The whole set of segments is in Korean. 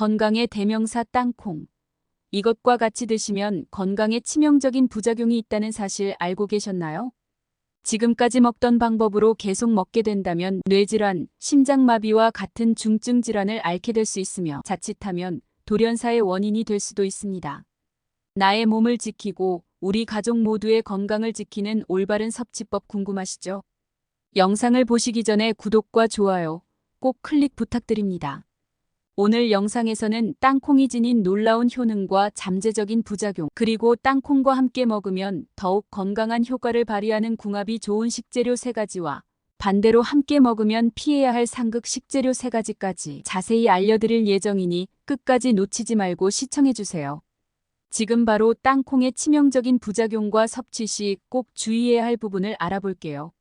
건강의 대명사 땅콩. 이것과 같이 드시면 건강에 치명적인 부작용이 있다는 사실 알고 계셨나요? 지금까지 먹던 방법으로 계속 먹게 된다면 뇌질환, 심장마비와 같은 중증 질환을 앓게 될 수 있으며 자칫하면 돌연사의 원인이 될 수도 있습니다. 나의 몸을 지키고 우리 가족 모두의 건강을 지키는 올바른 섭취법 궁금하시죠? 영상을 보시기 전에 구독과 좋아요 꼭 클릭 부탁드립니다. 오늘 영상에서는 땅콩이 지닌 놀라운 효능과 잠재적인 부작용, 그리고 땅콩과 함께 먹으면 더욱 건강한 효과를 발휘하는 궁합이 좋은 식재료 3가지와 반대로 함께 먹으면 피해야 할 상극 식재료 3가지까지 자세히 알려드릴 예정이니 끝까지 놓치지 말고 시청해주세요. 지금 바로 땅콩의 치명적인 부작용과 섭취 시 꼭 주의해야 할 부분을 알아볼게요.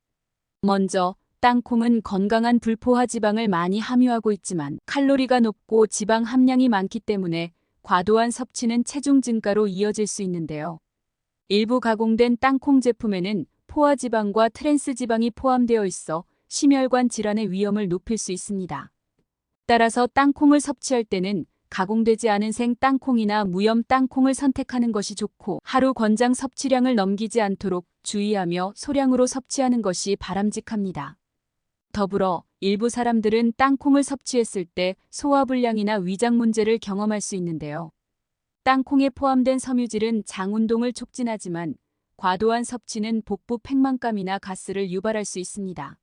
먼저 땅콩은 건강한 불포화 지방을 많이 함유하고 있지만 칼로리가 높고 지방 함량이 많기 때문에 과도한 섭취는 체중 증가로 이어질 수 있는데요. 일부 가공된 땅콩 제품에는 포화 지방과 트랜스 지방이 포함되어 있어 심혈관 질환의 위험을 높일 수 있습니다. 따라서 땅콩을 섭취할 때는 가공되지 않은 생 땅콩이나 무염 땅콩을 선택하는 것이 좋고 하루 권장 섭취량을 넘기지 않도록 주의하며 소량으로 섭취하는 것이 바람직합니다. 더불어 일부 사람들은 땅콩을 섭취했을 때 소화불량이나 위장 문제를 경험할 수 있는데요. 땅콩에 포함된 섬유질은 장 운동을 촉진하지만 과도한 섭취는 복부 팽만감이나 가스를 유발할 수 있습니다.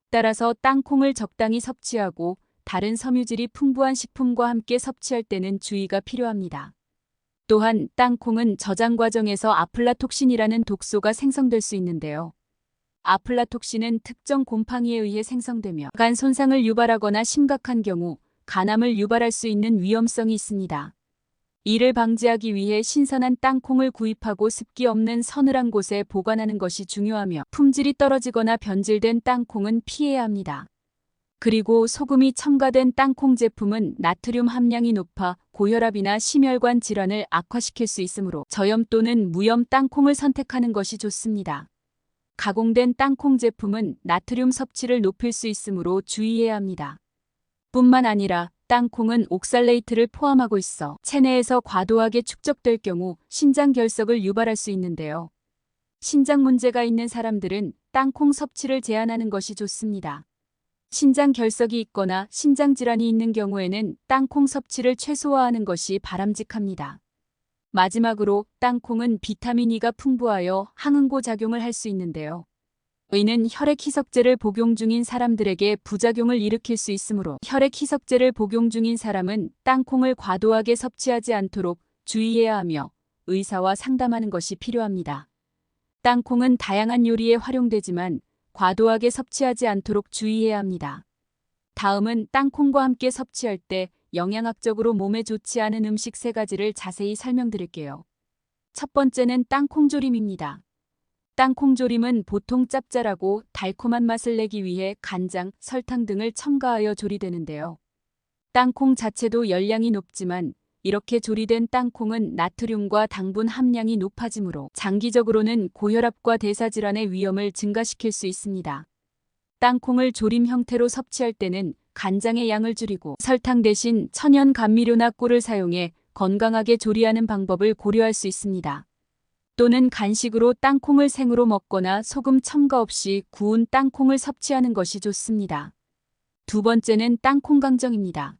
따라서 땅콩을 적당히 섭취하고 다른 섬유질이 풍부한 식품과 함께 섭취할 때는 주의가 필요합니다. 또한 땅콩은 저장 과정에서 아플라톡신이라는 독소가 생성될 수 있는데요. 아플라톡신은 특정 곰팡이에 의해 생성되며 간 손상을 유발하거나 심각한 경우 간암을 유발할 수 있는 위험성이 있습니다. 이를 방지하기 위해 신선한 땅콩을 구입하고 습기 없는 서늘한 곳에 보관하는 것이 중요하며 품질이 떨어지거나 변질된 땅콩은 피해야 합니다. 그리고 소금이 첨가된 땅콩 제품은 나트륨 함량이 높아 고혈압이나 심혈관 질환을 악화시킬 수 있으므로 저염 또는 무염 땅콩을 선택하는 것이 좋습니다. 가공된 땅콩 제품은 나트륨 섭취를 높일 수 있으므로 주의해야 합니다. 뿐만 아니라 땅콩은 옥살레이트를 포함하고 있어 체내에서 과도하게 축적될 경우 신장 결석을 유발할 수 있는데요. 신장 문제가 있는 사람들은 땅콩 섭취를 제한하는 것이 좋습니다. 신장 결석이 있거나 신장 질환이 있는 경우에는 땅콩 섭취를 최소화하는 것이 바람직합니다. 마지막으로 땅콩은 비타민 E가 풍부하여 항응고 작용을 할 수 있는데요. 이는 혈액 희석제를 복용 중인 사람들에게 부작용을 일으킬 수 있으므로 혈액 희석제를 복용 중인 사람은 땅콩을 과도하게 섭취하지 않도록 주의해야 하며 의사와 상담하는 것이 필요합니다. 땅콩은 다양한 요리에 활용되지만 과도하게 섭취하지 않도록 주의해야 합니다. 다음은 땅콩과 함께 섭취할 때 영양학적으로 몸에 좋지 않은 음식 3가지를 자세히 설명드릴게요. 첫 번째는 땅콩조림입니다. 땅콩조림은 보통 짭짤하고 달콤한 맛을 내기 위해 간장, 설탕 등을 첨가하여 조리되는데요. 땅콩 자체도 열량이 높지만 이렇게 조리된 땅콩은 나트륨과 당분 함량이 높아지므로 장기적으로는 고혈압과 대사질환의 위험을 증가시킬 수 있습니다. 땅콩을 조림 형태로 섭취할 때는 간장의 양을 줄이고 설탕 대신 천연 감미료나 꿀을 사용해 건강하게 조리하는 방법을 고려할 수 있습니다. 또는 간식으로 땅콩을 생으로 먹거나 소금 첨가 없이 구운 땅콩을 섭취하는 것이 좋습니다. 두 번째는 땅콩강정입니다.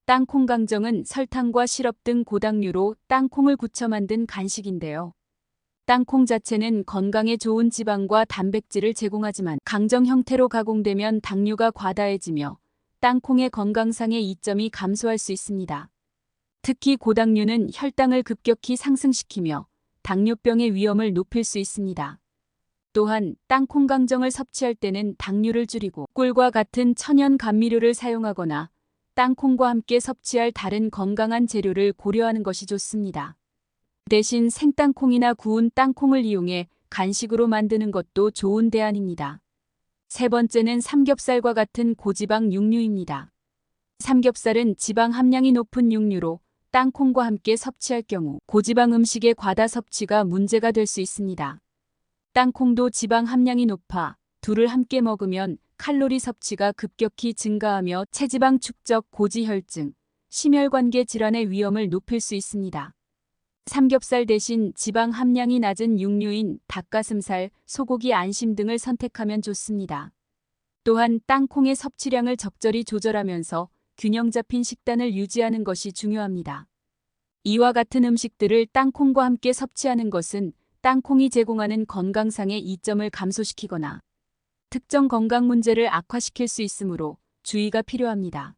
땅콩강정은 설탕과 시럽 등 고당류로 땅콩을 굳혀 만든 간식인데요. 땅콩 자체는 건강에 좋은 지방과 단백질을 제공하지만 강정 형태로 가공되면 당류가 과다해지며 땅콩의 건강상의 이점이 감소할 수 있습니다. 특히 고당류는 혈당을 급격히 상승시키며 당뇨병의 위험을 높일 수 있습니다. 또한 땅콩 강정을 섭취할 때는 당류를 줄이고 꿀과 같은 천연 감미료를 사용하거나 땅콩과 함께 섭취할 다른 건강한 재료를 고려하는 것이 좋습니다. 대신 생땅콩이나 구운 땅콩을 이용해 간식으로 만드는 것도 좋은 대안입니다. 세 번째는 삼겹살과 같은 고지방 육류입니다. 삼겹살은 지방 함량이 높은 육류로 땅콩과 함께 섭취할 경우 고지방 음식의 과다 섭취가 문제가 될 수 있습니다. 땅콩도 지방 함량이 높아 둘을 함께 먹으면 칼로리 섭취가 급격히 증가하며 체지방 축적 고지혈증, 심혈관계 질환의 위험을 높일 수 있습니다. 삼겹살 대신 지방 함량이 낮은 육류인 닭가슴살, 소고기 안심 등을 선택하면 좋습니다. 또한 땅콩의 섭취량을 적절히 조절하면서 균형 잡힌 식단을 유지하는 것이 중요합니다. 이와 같은 음식들을 땅콩과 함께 섭취하는 것은 땅콩이 제공하는 건강상의 이점을 감소시키거나 특정 건강 문제를 악화시킬 수 있으므로 주의가 필요합니다.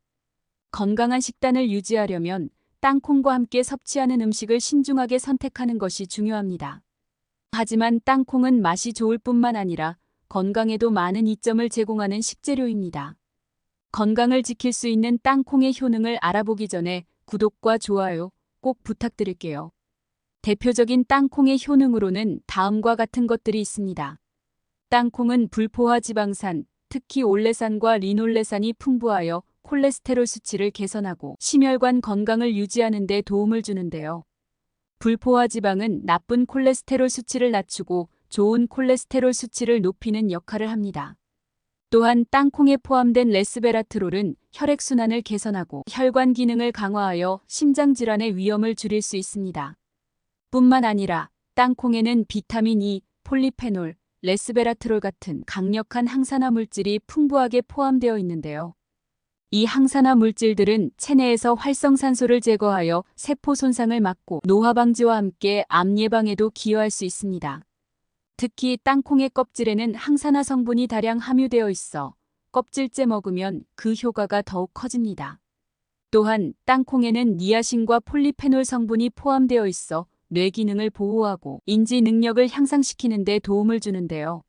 건강한 식단을 유지하려면 땅콩과 함께 섭취하는 음식을 신중하게 선택하는 것이 중요합니다. 하지만 땅콩은 맛이 좋을 뿐만 아니라 건강에도 많은 이점을 제공하는 식재료입니다. 건강을 지킬 수 있는 땅콩의 효능을 알아보기 전에 구독과 좋아요 꼭 부탁드릴게요. 대표적인 땅콩의 효능으로는 다음과 같은 것들이 있습니다. 땅콩은 불포화 지방산, 특히 올레산과 리놀레산이 풍부하여 콜레스테롤 수치를 개선하고 심혈관 건강을 유지하는 데 도움을 주는데요. 불포화 지방은 나쁜 콜레스테롤 수치를 낮추고 좋은 콜레스테롤 수치를 높이는 역할을 합니다. 또한 땅콩에 포함된 레스베라트롤은 혈액순환을 개선하고 혈관 기능을 강화하여 심장질환의 위험을 줄일 수 있습니다. 뿐만 아니라 땅콩에는 비타민 E, 폴리페놀, 레스베라트롤 같은 강력한 항산화 물질이 풍부하게 포함되어 있는데요. 이 항산화 물질들은 체내에서 활성산소를 제거하여 세포 손상을 막고 노화 방지와 함께 암 예방에도 기여할 수 있습니다. 특히 땅콩의 껍질에는 항산화 성분이 다량 함유되어 있어 껍질째 먹으면 그 효과가 더욱 커집니다. 또한 땅콩에는 니아신과 폴리페놀 성분이 포함되어 있어 뇌 기능을 보호하고 인지 능력을 향상시키는 데 도움을 주는데요.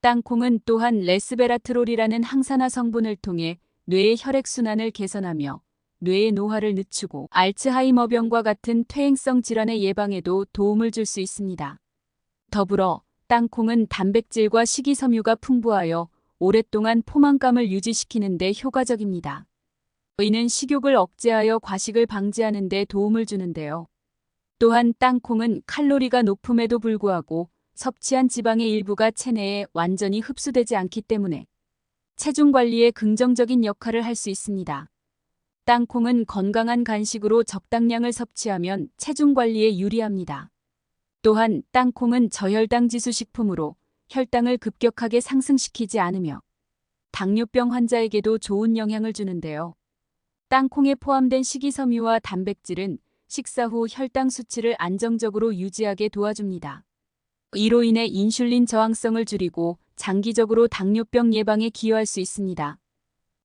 땅콩은 또한 레스베라트롤이라는 항산화 성분을 통해 뇌의 혈액순환을 개선하며 뇌의 노화를 늦추고 알츠하이머병과 같은 퇴행성 질환의 예방에도 도움을 줄 수 있습니다. 더불어 땅콩은 단백질과 식이섬유가 풍부하여 오랫동안 포만감을 유지시키는 데 효과적입니다. 이는 식욕을 억제하여 과식을 방지하는 데 도움을 주는데요. 또한 땅콩은 칼로리가 높음에도 불구하고 섭취한 지방의 일부가 체내에 완전히 흡수되지 않기 때문에 체중 관리에 긍정적인 역할을 할 수 있습니다. 땅콩은 건강한 간식으로 적당량을 섭취하면 체중 관리에 유리합니다. 또한 땅콩은 저혈당 지수 식품으로 혈당을 급격하게 상승시키지 않으며 당뇨병 환자에게도 좋은 영향을 주는데요. 땅콩에 포함된 식이섬유와 단백질은 식사 후 혈당 수치를 안정적으로 유지하게 도와줍니다. 이로 인해 인슐린 저항성을 줄이고 장기적으로 당뇨병 예방에 기여할 수 있습니다.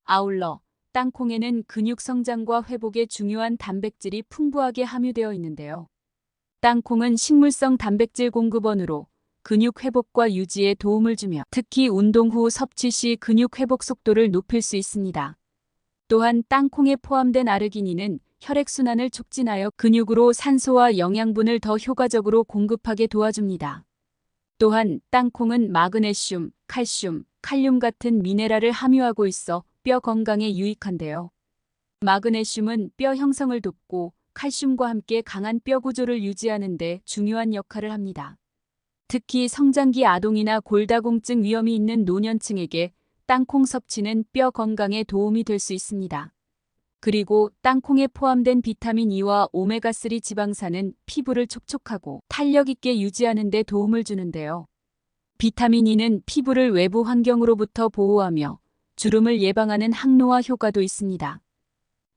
아울러 땅콩에는 근육 성장과 회복에 중요한 단백질이 풍부하게 함유되어 있는데요. 땅콩은 식물성 단백질 공급원으로 근육 회복과 유지에 도움을 주며 특히 운동 후 섭취 시 근육 회복 속도를 높일 수 있습니다. 또한 땅콩에 포함된 아르기닌은 혈액순환을 촉진하여 근육으로 산소와 영양분을 더 효과적으로 공급하게 도와줍니다. 또한 땅콩은 마그네슘, 칼슘, 칼륨 같은 미네랄을 함유하고 있어 뼈 건강에 유익한데요. 마그네슘은 뼈 형성을 돕고 칼슘과 함께 강한 뼈 구조를 유지하는 데 중요한 역할을 합니다. 특히 성장기 아동이나 골다공증 위험이 있는 노년층에게 땅콩 섭취는 뼈 건강에 도움이 될 수 있습니다. 그리고 땅콩에 포함된 비타민 E와 오메가3 지방산은 피부를 촉촉하고 탄력 있게 유지하는 데 도움을 주는데요. 비타민 E는 피부를 외부 환경으로부터 보호하며 주름을 예방하는 항노화 효과도 있습니다.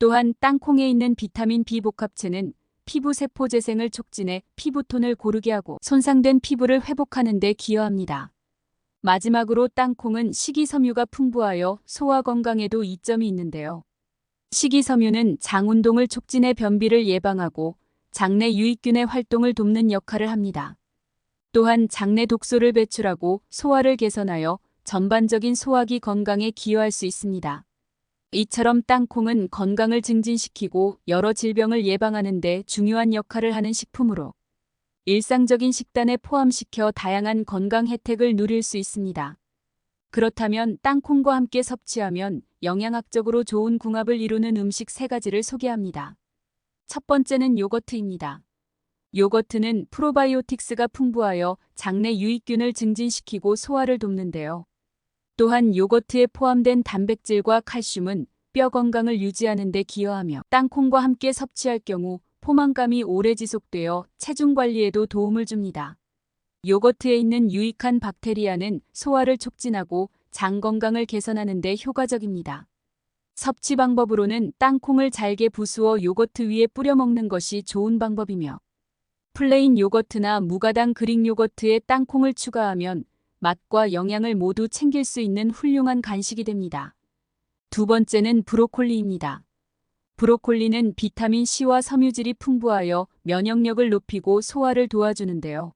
또한 땅콩에 있는 비타민 B 복합체는 피부 세포 재생을 촉진해 피부톤을 고르게 하고 손상된 피부를 회복하는 데 기여합니다. 마지막으로 땅콩은 식이섬유가 풍부하여 소화 건강에도 이점이 있는데요. 식이섬유는 장 운동을 촉진해 변비를 예방하고 장내 유익균의 활동을 돕는 역할을 합니다. 또한 장내 독소를 배출하고 소화를 개선하여 전반적인 소화기 건강에 기여할 수 있습니다. 이처럼 땅콩은 건강을 증진시키고 여러 질병을 예방하는 데 중요한 역할을 하는 식품으로 일상적인 식단에 포함시켜 다양한 건강 혜택을 누릴 수 있습니다. 그렇다면 땅콩과 함께 섭취하면 영양학적으로 좋은 궁합을 이루는 음식 3가지를 소개합니다. 첫 번째는 요거트입니다. 요거트는 프로바이오틱스가 풍부하여 장내 유익균을 증진시키고 소화를 돕는데요. 또한 요거트에 포함된 단백질과 칼슘은 뼈 건강을 유지하는 데 기여하며 땅콩과 함께 섭취할 경우 포만감이 오래 지속되어 체중 관리에도 도움을 줍니다. 요거트에 있는 유익한 박테리아는 소화를 촉진하고 장 건강을 개선하는 데 효과적입니다. 섭취 방법으로는 땅콩을 잘게 부수어 요거트 위에 뿌려 먹는 것이 좋은 방법이며 플레인 요거트나 무가당 그릭 요거트에 땅콩을 추가하면 맛과 영양을 모두 챙길 수 있는 훌륭한 간식이 됩니다. 두 번째는 브로콜리입니다. 브로콜리는 비타민 C와 섬유질이 풍부하여 면역력을 높이고 소화를 도와주는데요.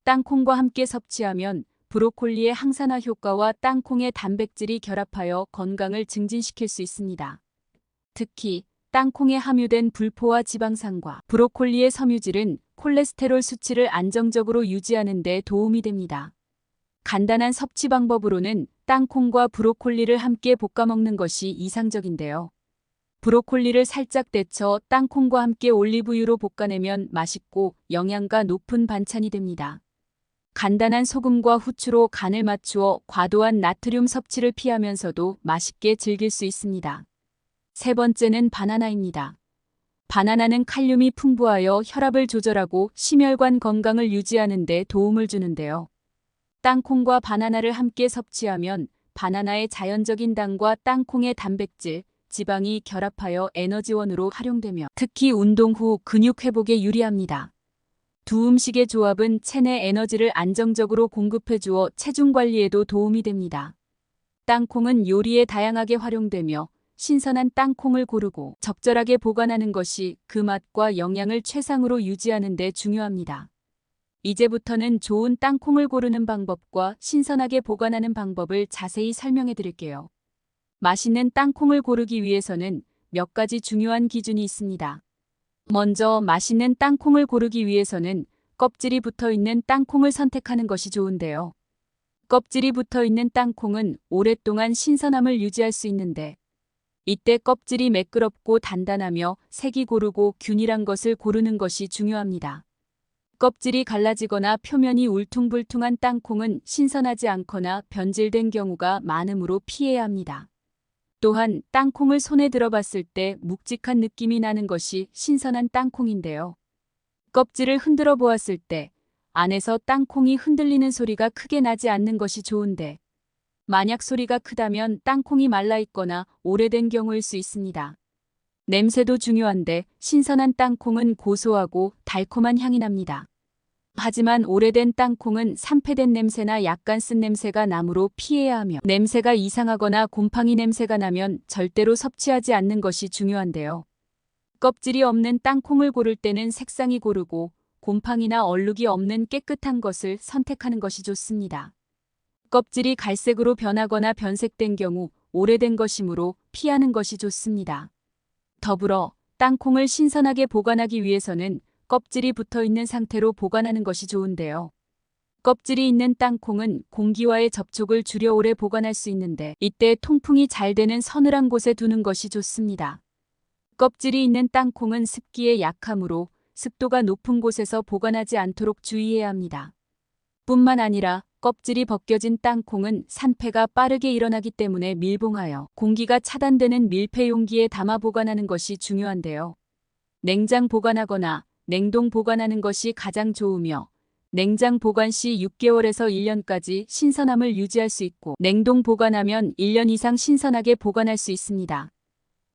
땅콩과 함께 섭취하면 브로콜리의 항산화 효과와 땅콩의 단백질이 결합하여 건강을 증진시킬 수 있습니다. 특히 땅콩에 함유된 불포화 지방산과 브로콜리의 섬유질은 콜레스테롤 수치를 안정적으로 유지하는 데 도움이 됩니다. 간단한 섭취 방법으로는 땅콩과 브로콜리를 함께 볶아 먹는 것이 이상적인데요. 브로콜리를 살짝 데쳐 땅콩과 함께 올리브유로 볶아내면 맛있고 영양가 높은 반찬이 됩니다. 간단한 소금과 후추로 간을 맞추어 과도한 나트륨 섭취를 피하면서도 맛있게 즐길 수 있습니다. 세 번째는 바나나입니다. 바나나는 칼륨이 풍부하여 혈압을 조절하고 심혈관 건강을 유지하는 데 도움을 주는데요. 땅콩과 바나나를 함께 섭취하면 바나나의 자연적인 당과 땅콩의 단백질, 지방이 결합하여 에너지원으로 활용되며 특히 운동 후 근육 회복에 유리합니다. 두 음식의 조합은 체내 에너지를 안정적으로 공급해 주어 체중 관리에도 도움이 됩니다. 땅콩은 요리에 다양하게 활용되며 신선한 땅콩을 고르고 적절하게 보관하는 것이 그 맛과 영양을 최상으로 유지하는 데 중요합니다. 이제부터는 좋은 땅콩을 고르는 방법과 신선하게 보관하는 방법을 자세히 설명해 드릴게요. 맛있는 땅콩을 고르기 위해서는 몇 가지 중요한 기준이 있습니다. 먼저 맛있는 땅콩을 고르기 위해서는 껍질이 붙어 있는 땅콩을 선택하는 것이 좋은데요. 껍질이 붙어 있는 땅콩은 오랫동안 신선함을 유지할 수 있는데 이때 껍질이 매끄럽고 단단하며 색이 고르고 균일한 것을 고르는 것이 중요합니다. 껍질이 갈라지거나 표면이 울퉁불퉁한 땅콩은 신선하지 않거나 변질된 경우가 많으므로 피해야 합니다. 또한 땅콩을 손에 들어봤을 때 묵직한 느낌이 나는 것이 신선한 땅콩인데요. 껍질을 흔들어 보았을 때 안에서 땅콩이 흔들리는 소리가 크게 나지 않는 것이 좋은데 만약 소리가 크다면 땅콩이 말라있거나 오래된 경우일 수 있습니다. 냄새도 중요한데 신선한 땅콩은 고소하고 달콤한 향이 납니다. 하지만 오래된 땅콩은 산패된 냄새나 약간 쓴 냄새가 나므로 피해야 하며 냄새가 이상하거나 곰팡이 냄새가 나면 절대로 섭취하지 않는 것이 중요한데요. 껍질이 없는 땅콩을 고를 때는 색상이 고르고 곰팡이나 얼룩이 없는 깨끗한 것을 선택하는 것이 좋습니다. 껍질이 갈색으로 변하거나 변색된 경우 오래된 것이므로 피하는 것이 좋습니다. 더불어 땅콩을 신선하게 보관하기 위해서는 껍질이 붙어 있는 상태로 보관하는 것이 좋은데요. 껍질이 있는 땅콩은 공기와의 접촉을 줄여 오래 보관할 수 있는데 이때 통풍이 잘 되는 서늘한 곳에 두는 것이 좋습니다. 껍질이 있는 땅콩은 습기에 약하므로 습도가 높은 곳에서 보관하지 않도록 주의해야 합니다. 뿐만 아니라 껍질이 벗겨진 땅콩은 산패가 빠르게 일어나기 때문에 밀봉하여 공기가 차단되는 밀폐 용기에 담아 보관하는 것이 중요한데요. 냉장 보관하거나 냉동 보관하는 것이 가장 좋으며 냉장 보관 시 6개월에서 1년까지 신선함을 유지할 수 있고 냉동 보관하면 1년 이상 신선하게 보관할 수 있습니다.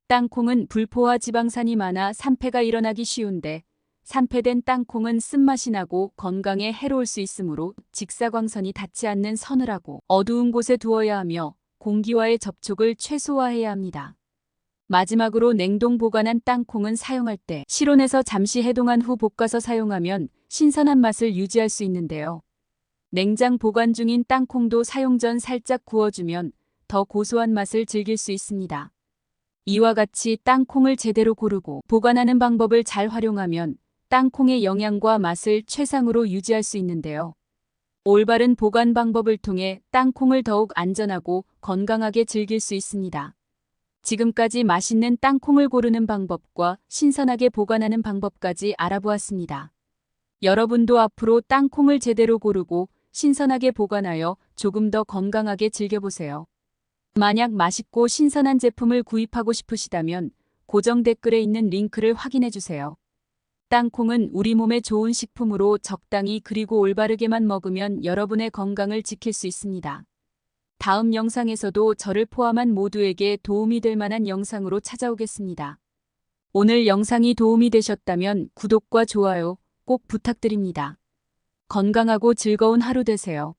땅콩은 불포화 지방산이 많아 산패가 일어나기 쉬운데 산패된 땅콩은 쓴맛이 나고 건강에 해로울 수 있으므로 직사광선이 닿지 않는 서늘하고 어두운 곳에 두어야 하며 공기와의 접촉을 최소화해야 합니다. 마지막으로 냉동 보관한 땅콩은 사용할 때 실온에서 잠시 해동한 후 볶아서 사용하면 신선한 맛을 유지할 수 있는데요. 냉장 보관 중인 땅콩도 사용 전 살짝 구워주면 더 고소한 맛을 즐길 수 있습니다. 이와 같이 땅콩을 제대로 고르고 보관하는 방법을 잘 활용하면 땅콩의 영양과 맛을 최상으로 유지할 수 있는데요. 올바른 보관 방법을 통해 땅콩을 더욱 안전하고 건강하게 즐길 수 있습니다. 지금까지 맛있는 땅콩을 고르는 방법과 신선하게 보관하는 방법까지 알아보았습니다. 여러분도 앞으로 땅콩을 제대로 고르고 신선하게 보관하여 조금 더 건강하게 즐겨보세요. 만약 맛있고 신선한 제품을 구입하고 싶으시다면 고정 댓글에 있는 링크를 확인해 주세요. 땅콩은 우리 몸에 좋은 식품으로 적당히 그리고 올바르게만 먹으면 여러분의 건강을 지킬 수 있습니다. 다음 영상에서도 저를 포함한 모두에게 도움이 될 만한 영상으로 찾아오겠습니다. 오늘 영상이 도움이 되셨다면 구독과 좋아요 꼭 부탁드립니다. 건강하고 즐거운 하루 되세요.